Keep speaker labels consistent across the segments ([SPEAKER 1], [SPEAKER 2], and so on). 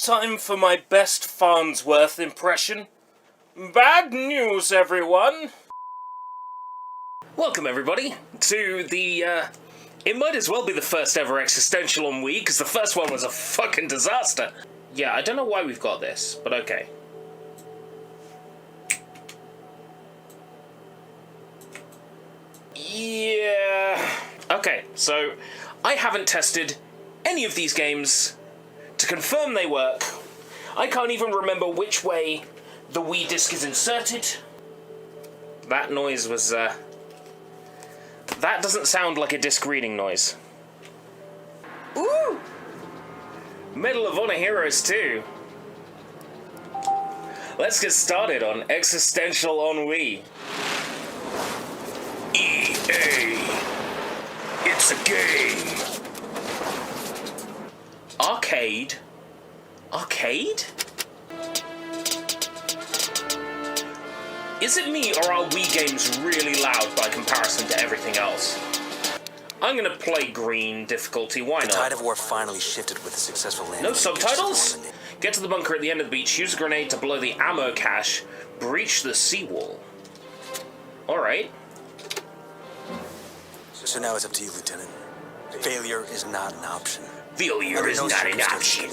[SPEAKER 1] time for my best Farnsworth impression. Bad news, everyone! Welcome, everybody, to the, it might as well be the first ever Existential On Wii, because the first one was a fucking disaster. Yeah, I don't know why we've got this, but okay. Yeah... Okay, so I haven't tested any of these games to confirm they work. I can't even remember which way the Wii disc is inserted. That noise was, that doesn't sound like a disc reading noise. Ooh! Medal of Honor Heroes 2. Let's get started on Existential On Wii. EA. It's a game. Arcade? Arcade? Is it me, or are Wii games really loud by comparison to everything else? I'm gonna play green difficulty, why not?
[SPEAKER 2] The tide of war finally shifted with the successful landing.
[SPEAKER 1] No subtitles? Get to the bunker at the end of the beach, use a grenade to blow the ammo cache, breach the seawall. Alright.
[SPEAKER 2] So now it's up to you, Lieutenant. Failure is not an option.
[SPEAKER 1] Failure is not an option.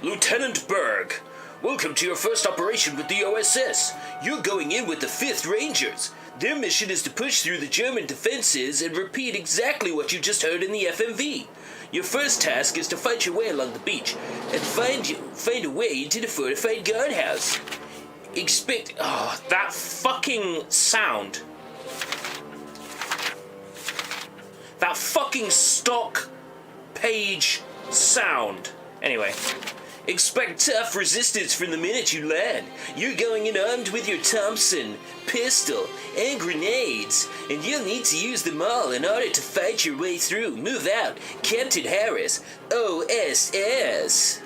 [SPEAKER 1] Lieutenant Berg, welcome to your first operation with the OSS. You're going in with the 5th Rangers. Their mission is to push through the German defenses and repeat exactly what you just heard in the FMV. Your first task is to fight your way along the beach and find a way into the fortified guardhouse. That fucking sound. That fucking stock page sound. Anyway, expect tough resistance from the minute you land. You're going in armed with your Thompson, pistol, and grenades, and you'll need to use them all in order to fight your way through. Move out, Captain Harris, OSS.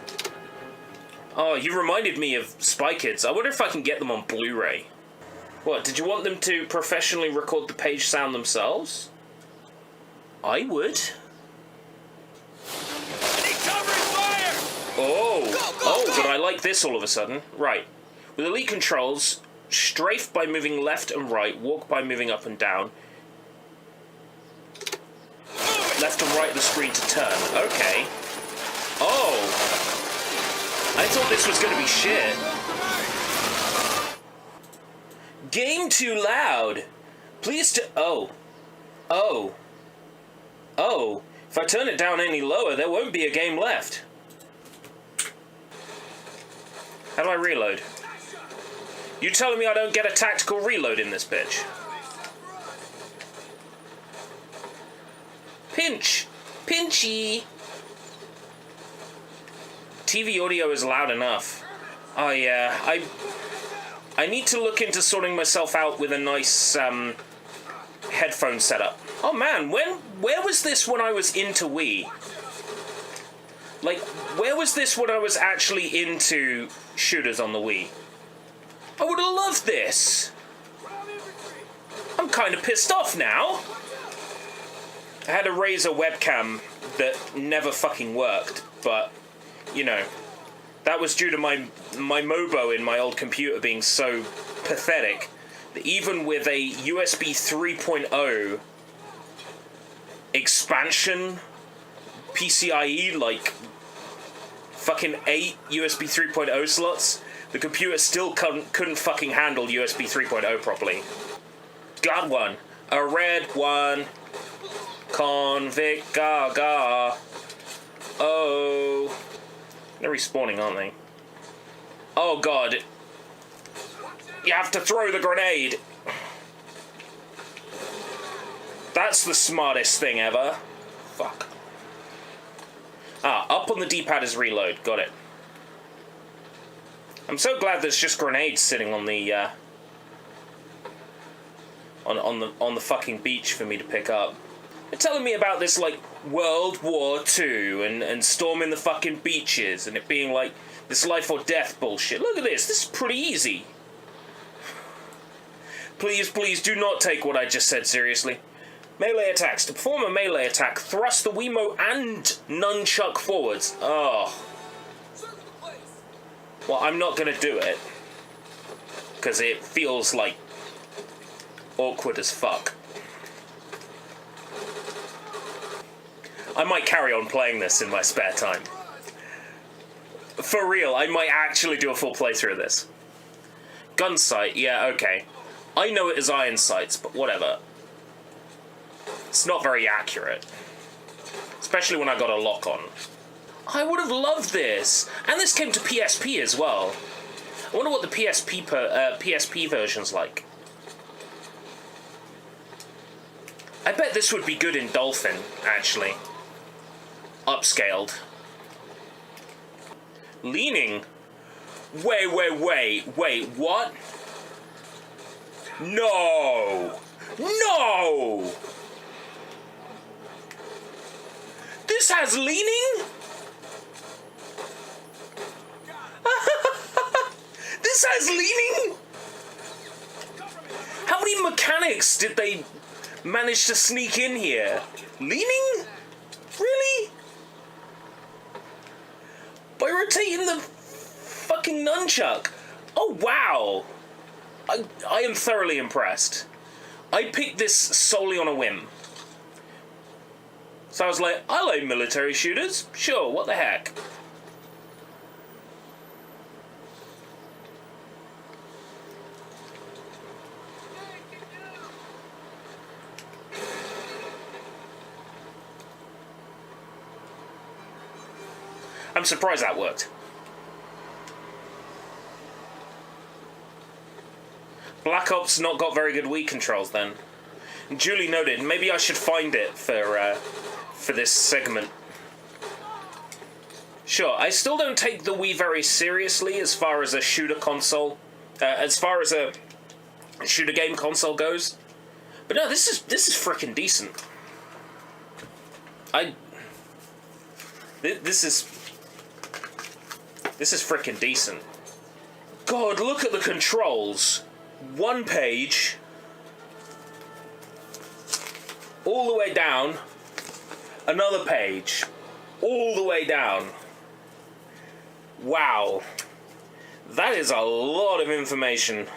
[SPEAKER 1] Oh, you reminded me of Spy Kids. I wonder if I can get them on Blu-ray. What, did you want them to professionally record the page sound themselves? I would. But I like this all of a sudden. Right. With elite controls, strafe by moving left and right, walk by moving up and down. Left and right of the screen to turn. Okay. Oh. I thought this was going to be shit. Game too loud. Please Oh. If I turn it down any lower, there won't be a game left. How do I reload? You telling me I don't get a tactical reload in this bitch? Pinch! Pinchy! TV audio is loud enough. Oh yeah, I need to look into sorting myself out with a nice, headphone setup. Oh man, where was this when I was into Wii? Like, where was this when I was actually into shooters on the Wii? I would have loved this! I'm kind of pissed off now! I had a Razer webcam that never fucking worked, but, you know, that was due to my MOBO in my old computer being so pathetic that even with a USB 3.0 expansion PCIe, like fucking 8 USB 3.0 slots, the computer still couldn't fucking handle USB 3.0 properly. Got one. A red one. Convict gaga. Oh. They're respawning, aren't they? Oh god. You have to throw the grenade. That's the smartest thing ever. Fuck. Up on the D-pad is reload. Got it. I'm so glad there's just grenades sitting on the, on the fucking beach for me to pick up. They're telling me about this, like, World War II and storming the fucking beaches and it being, like, this life or death bullshit. Look at this. This is pretty easy. Please, please, do not take what I just said seriously. Melee attacks. To perform a melee attack, thrust the Wiimote and nunchuck forwards. Oh. Well, I'm not gonna do it. Because it feels, like, awkward as fuck. I might carry on playing this in my spare time. For real, I might actually do a full playthrough of this. Gun sight, yeah, okay. I know it as iron sights, but whatever. It's not very accurate. Especially when I got a lock on. I would have loved this! And this came to PSP as well. I wonder what the PSP version's like. I bet this would be good in Dolphin, actually. Upscaled. Leaning? Wait, what? No! No! This has leaning? This has leaning? How many mechanics did they manage to sneak in here? Leaning? Really? By rotating the fucking nunchuck? Oh, wow. I am thoroughly impressed. I picked this solely on a whim. So I was like, I like military shooters. Sure, what the heck? I'm surprised that worked. Black Ops not got very good Wii controls then. Duly noted. Maybe I should find it for this segment. Sure, I still don't take the Wii very seriously as far as a shooter console, as far as a shooter game console goes. But no, this is frickin' decent. This is frickin' decent. God, look at the controls. One page, all the way down, another page, all the way down. Wow. That is a lot of information.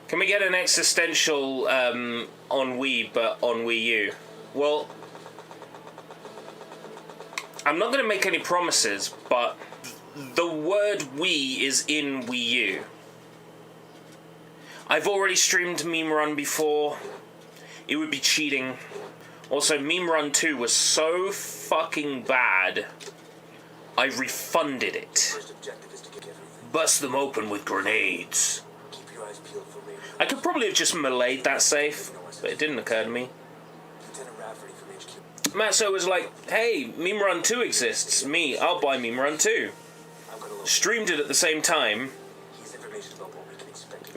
[SPEAKER 1] Can we get an Existential on Wii, but on Wii U? Well, I'm not going to make any promises, but the word Wii is in Wii U. I've already streamed Meme Run before. It would be cheating. Also, Meme Run 2 was so fucking bad, I refunded it. Bust them open with grenades. I could probably have just meleeed that safe, but it didn't occur to me. Matzo was like, hey, Meme Run 2 exists. Me, I'll buy Meme Run 2. Streamed it at the same time.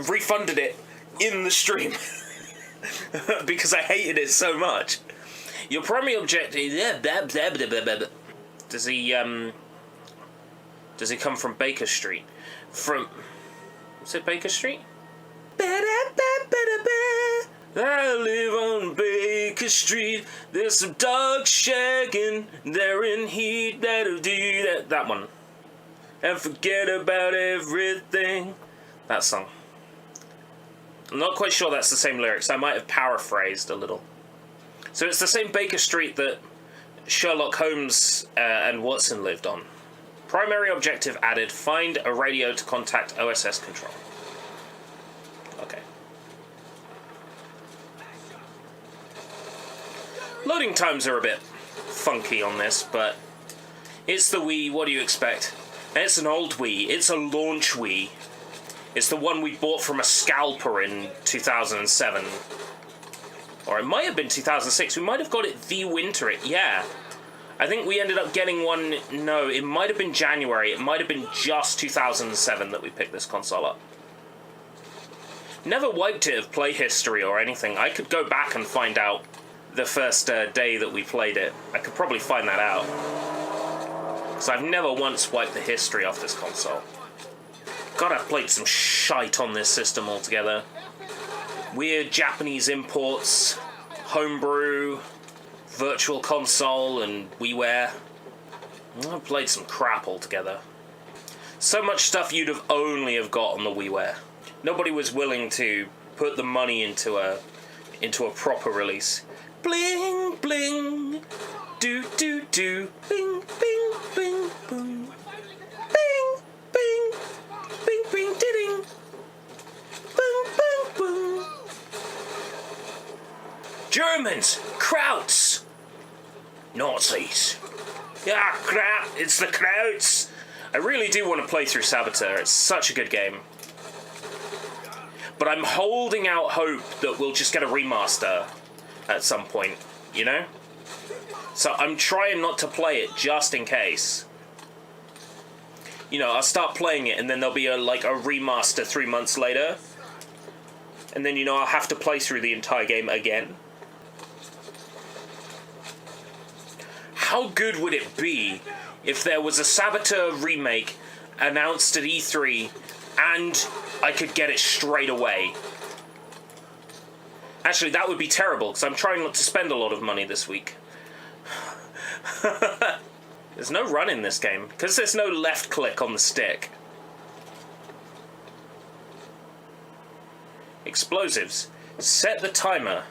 [SPEAKER 1] Refunded it in the stream. Because I hated it so much. Your primary objective... Does he come from Baker Street? Is it Baker Street? I live on Baker Street. There's some dogs shagging. They're in heat. That'll do that. That one. And forget about everything. That song. I'm not quite sure that's the same lyrics. I might have paraphrased a little. So it's the same Baker Street that Sherlock Holmes and Watson lived on. Primary objective added. Find a radio to contact OSS control. Okay. Loading times are a bit funky on this, but it's the Wii, what do you expect? And it's an old Wii, it's a launch Wii. It's the one we bought from a scalper in 2007. Or it might have been 2006, we might have got it the winter, yeah. I think we ended up getting one, no, it might have been January, it might have been just 2007 that we picked this console up. Never wiped it of play history or anything. I could go back and find out the first day that we played it. I could probably find that out. Because I've never once wiped the history off this console. God, I've played some shite on this system altogether. Weird Japanese imports, homebrew, virtual console, and WiiWare. I've played some crap altogether. So much stuff you'd have only have got on the WiiWare. Nobody was willing to put the money into a proper release. Bling, bling, do, do, do, bing, bing, bing, boom. Bing, bing, bing, bing, ding, boom, boom, boom. Germans, Krauts, Nazis. Ah, crap, it's the Krauts. I really do want to play through Saboteur. It's such a good game. But I'm holding out hope that we'll just get a remaster at some point, you know? So I'm trying not to play it just in case. You know, I'll start playing it and then there'll be a remaster 3 months later. And then, you know, I'll have to play through the entire game again. How good would it be if there was a Saboteur remake announced at E3 and I could get it straight away? Actually, that would be terrible, because I'm trying not to spend a lot of money this week. There's no run in this game, because there's no left click on the stick. Explosives. Set the timer.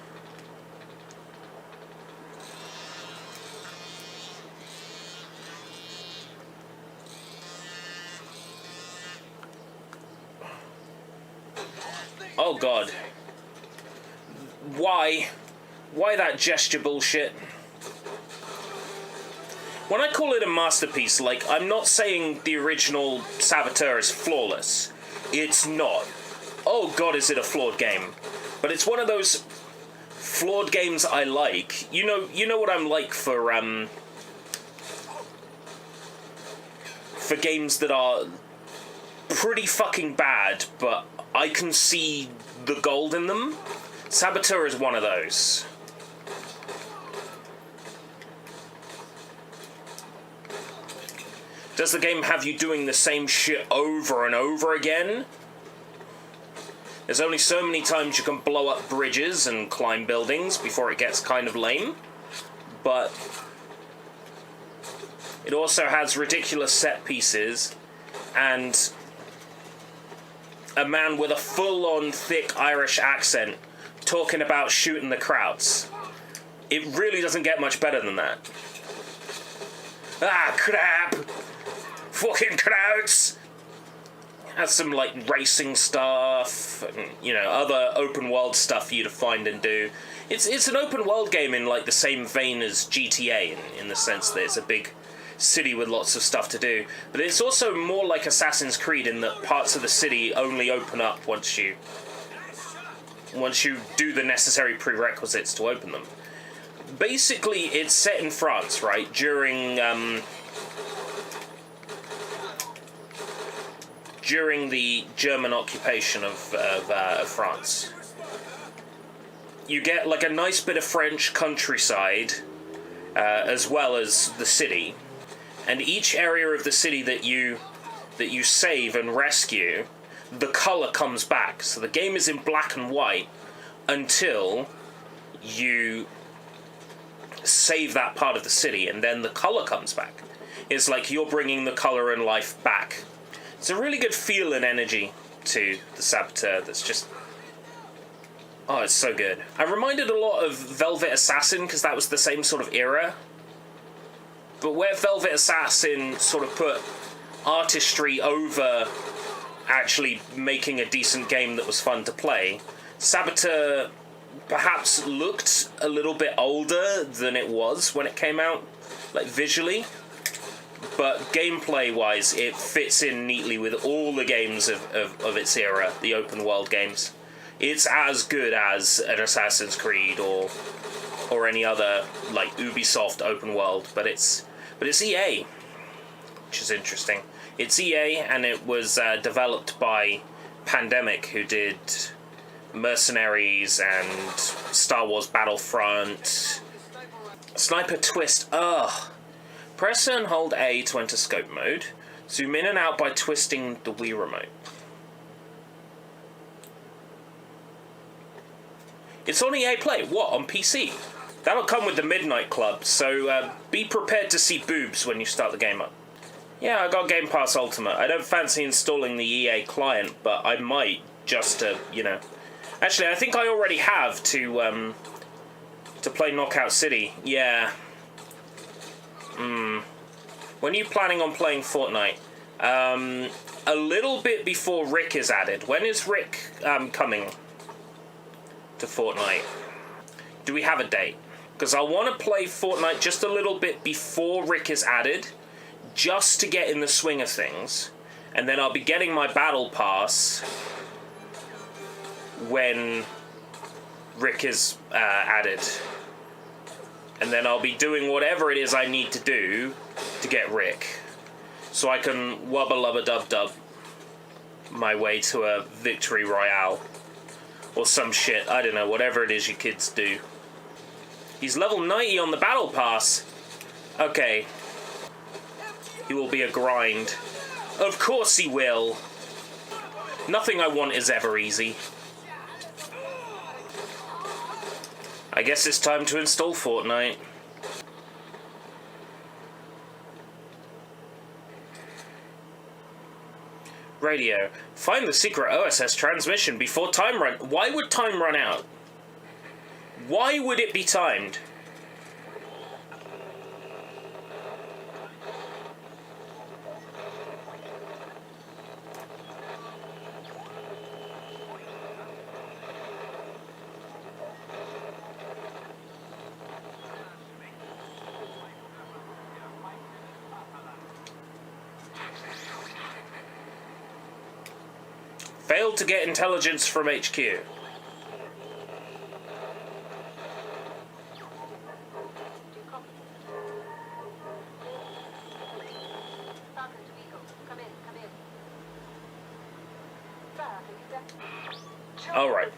[SPEAKER 1] Oh god. Why? Why that gesture bullshit? When I call it a masterpiece, like, I'm not saying the original Saboteur is flawless. It's not. Oh god, is it a flawed game. But it's one of those flawed games I like. You know what I'm like for games that are pretty fucking bad, but I can see the gold in them. Saboteur is one of those. Does the game have you doing the same shit over and over again? There's only so many times you can blow up bridges and climb buildings before it gets kind of lame. But it also has ridiculous set pieces and a man with a full-on thick Irish accent talking about shooting the Krauts. It really doesn't get much better than that. Ah, crap! Fucking Krauts! Has some, like, racing stuff, and, you know, other open-world stuff for you to find and do. It's an open-world game in, like, the same vein as GTA, in the sense that it's a big city with lots of stuff to do. But it's also more like Assassin's Creed in that parts of the city only open up once you do the necessary prerequisites to open them. Basically, it's set in France, right? During the German occupation of France. You get like a nice bit of French countryside, as well as the city, and each area of the city that you save and rescue, the color comes back. So the game is in black and white until you save that part of the city, and then the color comes back. It's like you're bringing the color and life back. It's a really good feel and energy to the Saboteur that's just... Oh, it's so good. I'm reminded a lot of Velvet Assassin, because that was the same sort of era. But where Velvet Assassin sort of put artistry over actually making a decent game that was fun to play, Saboteur perhaps looked a little bit older than it was when it came out, like visually. But gameplay-wise, it fits in neatly with all the games of its era, the open-world games. It's as good as an Assassin's Creed or any other, like, Ubisoft open-world, but it's EA, which is interesting. It's EA, and it was developed by Pandemic, who did Mercenaries and Star Wars Battlefront. Sniper Twist, ugh. Press and hold A to enter scope mode. Zoom in and out by twisting the Wii remote. It's on EA Play. What, on PC? That'll come with the Midnight Club, so be prepared to see boobs when you start the game up. Yeah, I got Game Pass Ultimate. I don't fancy installing the EA client, but I might, just to, you know... Actually, I think I already have to play Knockout City. Yeah. When are you planning on playing Fortnite? A little bit before Rick is added. When is Rick coming to Fortnite? Do we have a date? Because I want to play Fortnite just a little bit before Rick is added, just to get in the swing of things. And then I'll be getting my Battle Pass when Rick is added. And then I'll be doing whatever it is I need to do to get Rick. So I can wubba lubba dub dub my way to a victory royale. Or some shit, I don't know, whatever it is you kids do. He's level 90 on the Battle Pass. Okay. He will be a grind. Of course he will. Nothing I want is ever easy. I guess it's time to install Fortnite. Radio. Find the secret OSS transmission before time run... Why would time run out? Why would it be timed? Failed to get intelligence from HQ. All right.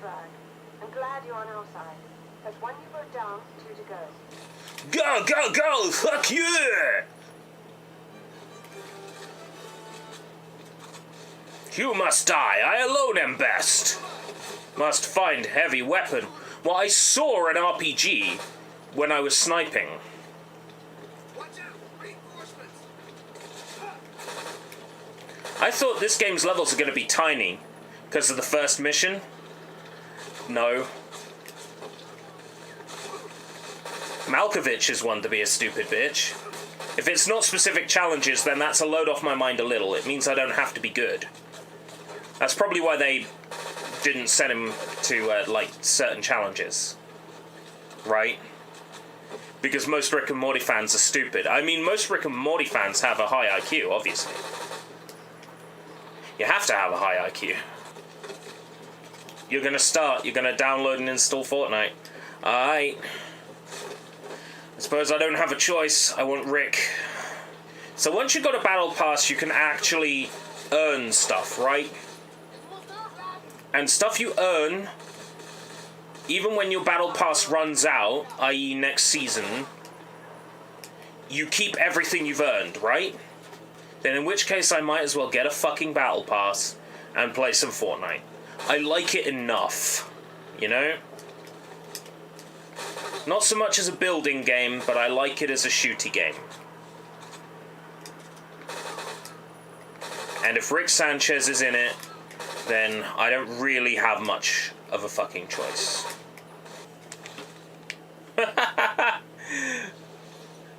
[SPEAKER 3] I'm glad you're on our side. That's one you broke down, 2 to go.
[SPEAKER 1] Go, go, go! Fuck you! You must die. I alone am best. Must find heavy weapon. Well, I saw an RPG when I was sniping. I thought this game's levels are going to be tiny because of the first mission. No. Malkovich is one to be a stupid bitch. If it's not specific challenges, then that's a load off my mind a little. It means I don't have to be good. That's probably why they didn't send him to, like, certain challenges. Right? Because most Rick and Morty fans are stupid. I mean, most Rick and Morty fans have a high IQ, obviously. You have to have a high IQ. You're gonna download and install Fortnite. Alright. I suppose I don't have a choice. I want Rick. So once you've got a battle pass, you can actually earn stuff, right? And stuff you earn, even when your battle pass runs out, i.e. next season, you keep everything you've earned, right? Then in which case I might as well get a fucking battle pass and play some Fortnite. I like it enough, you know? Not so much as a building game, but I like it as a shooty game. And if Rick Sanchez is in it, then I don't really have much of a fucking choice.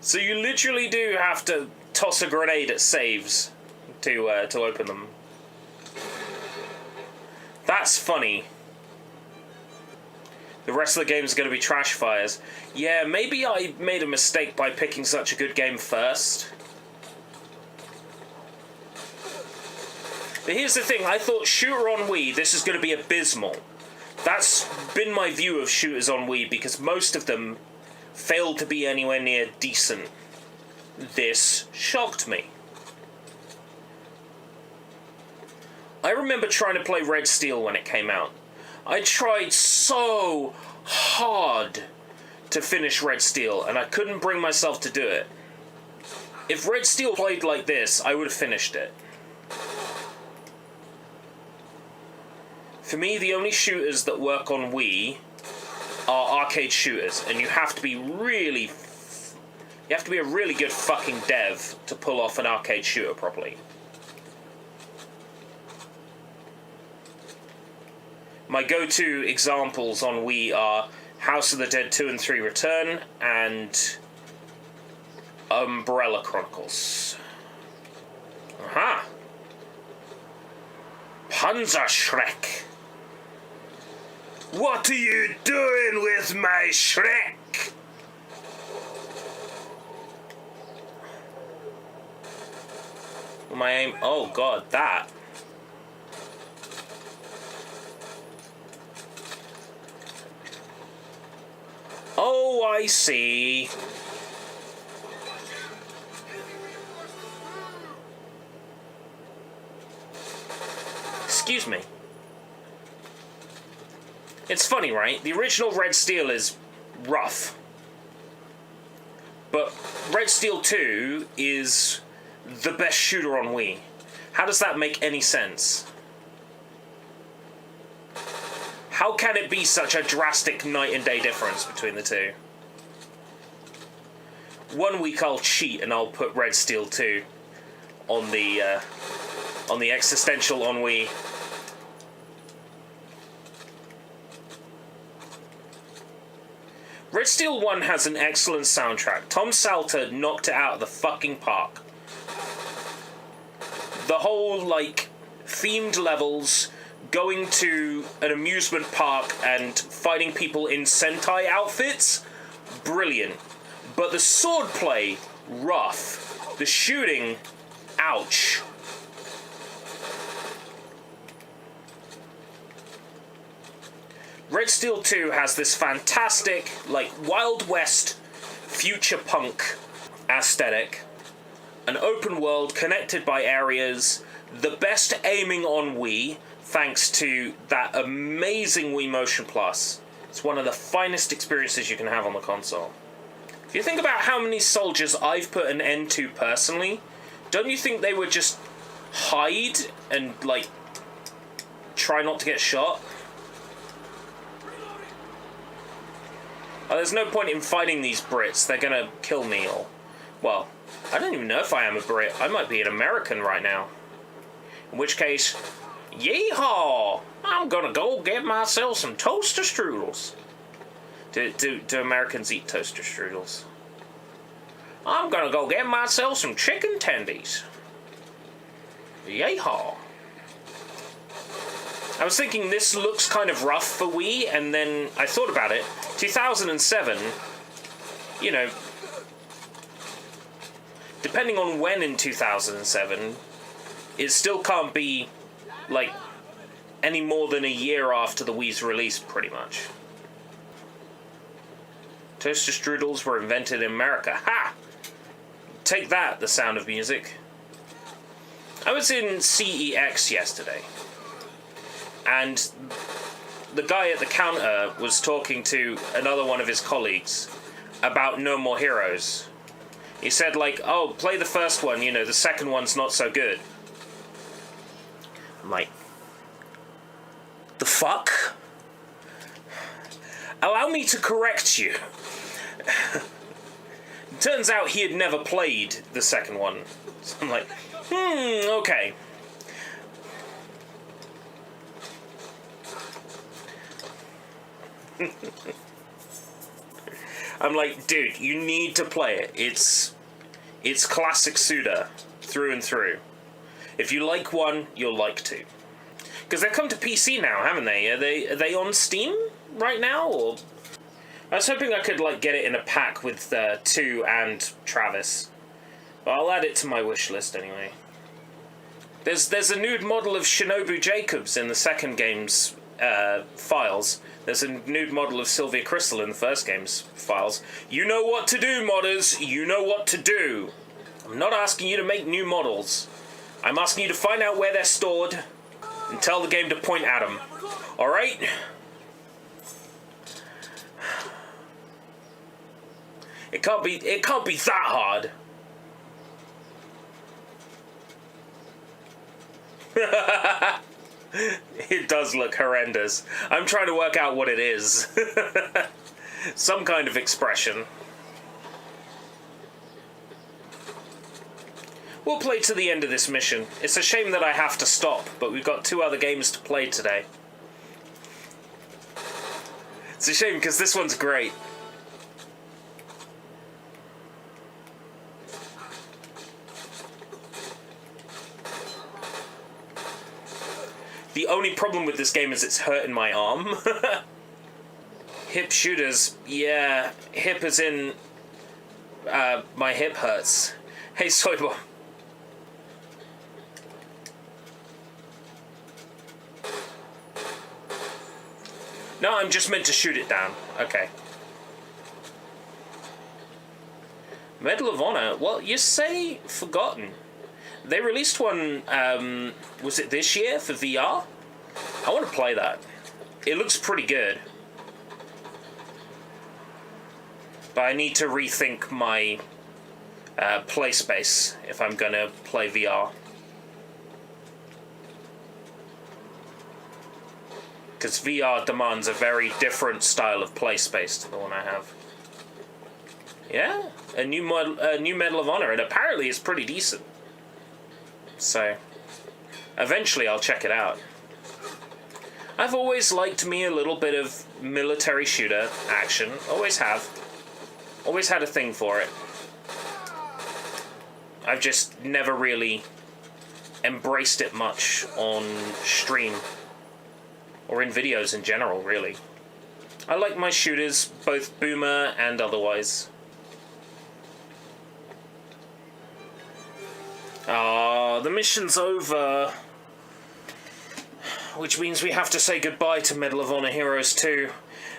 [SPEAKER 1] So you literally do have to toss a grenade at saves to open them. That's funny. The rest of the game is going to be trash fires. Yeah, maybe I made a mistake by picking such a good game first. But here's the thing, I thought Shooter on Wii, this is going to be abysmal. That's been my view of shooters on Wii, because most of them failed to be anywhere near decent. This shocked me. I remember trying to play Red Steel when it came out. I tried so hard to finish Red Steel, and I couldn't bring myself to do it. If Red Steel played like this, I would have finished it. For me, the only shooters that work on Wii are arcade shooters, and you have to be really You have to be a really good fucking dev to pull off an arcade shooter properly. My go-to examples on Wii are House of the Dead 2 and 3 Return and Umbrella Chronicles. Aha! Panzer Shrek! What are you doing with my Shrek? My aim... Oh god, that. Oh, I see. Excuse me. It's funny, right? The original Red Steel is rough. But Red Steel 2 is the best shooter on Wii. How does that make any sense? How can it be such a drastic night and day difference between the two? One week I'll cheat and I'll put Red Steel 2 on the Existential On Wii. Red Steel 1 has an excellent soundtrack. Tom Salter knocked it out of the fucking park. The whole, like, themed levels, going to an amusement park and fighting people in Sentai outfits, brilliant. But the swordplay, rough. The shooting, ouch. Red Steel 2 has this fantastic, like, Wild West future punk aesthetic. An open world connected by areas. The best aiming on Wii, thanks to that amazing Wii Motion Plus. It's one of the finest experiences you can have on the console. If you think about how many soldiers I've put an end to personally, don't you think they would just hide and, like, try not to get shot? Oh, there's no point in fighting these Brits. They're gonna kill me, or... Well, I don't even know if I am a Brit. I might be an American right now. In which case, yeehaw! I'm gonna go get myself some toaster strudels. Do Americans eat toaster strudels? I'm gonna go get myself some chicken tendies. Yeehaw! I was thinking this looks kind of rough for Wii, and then I thought about it. 2007, you know, depending on when in 2007, it still can't be, like, any more than a year after the Wii's release, pretty much. Toaster strudels were invented in America. Ha! Take that, The Sound of Music. I was in CEX yesterday, and the guy at the counter was talking to another one of his colleagues about No More Heroes. He said, like, oh, play the first one, you know, the second one's not so good. I'm like, the fuck? Allow me to correct you. Turns out he had never played the second one. So I'm like, okay. I'm like, dude, you need to play it. It's classic Suda through and through. If you like one, you'll like two. Because they've come to PC now, haven't they? Are they on Steam right now? Or I was hoping I could, like, get it in a pack with 2 and Travis. But I'll add it to my wish list anyway. There's a nude model of Shinobu Jacobs in the second game's files. There's a nude model of Sylvia Crystal in the first game's files. You know what to do, modders. You know what to do. I'm not asking you to make new models. I'm asking you to find out where they're stored and tell the game to point at them. Alright? It can't be that hard. It does look horrendous. I'm trying to work out what it is. Some kind of expression. We'll play to the end of this mission. It's a shame that I have to stop, but we've got 2 other games to play today. It's a shame because this one's great. The only problem with this game is it's hurting my arm. Hip shooters, yeah, hip as in my hip hurts. Hey, Soybo. No, I'm just meant to shoot it down. Okay. Medal of Honor. Well, you say forgotten. They released one, was it this year for VR? I want to play that. It looks pretty good. But I need to rethink my play space if I'm going to play VR. Because VR demands a very different style of play space to the one I have. Yeah, a new Medal of Honor, and apparently it's pretty decent. So, eventually I'll check it out. I've always liked me a little bit of military shooter action. Always have. Always had a thing for it. I've just never really embraced it much on stream. Or in videos in general, really. I like my shooters, both boomer and otherwise. Ah, the mission's over. Which means we have to say goodbye to Medal of Honor Heroes 2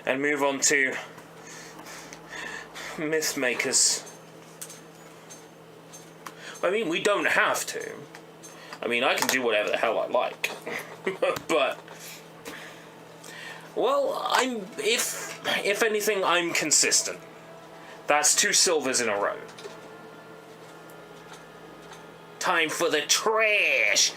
[SPEAKER 1] and move on to Mythmakers. I mean, we don't have to. I mean, I can do whatever the hell I like. But, well, if anything, I'm consistent. That's 2 silvers in a row. Time for the trash!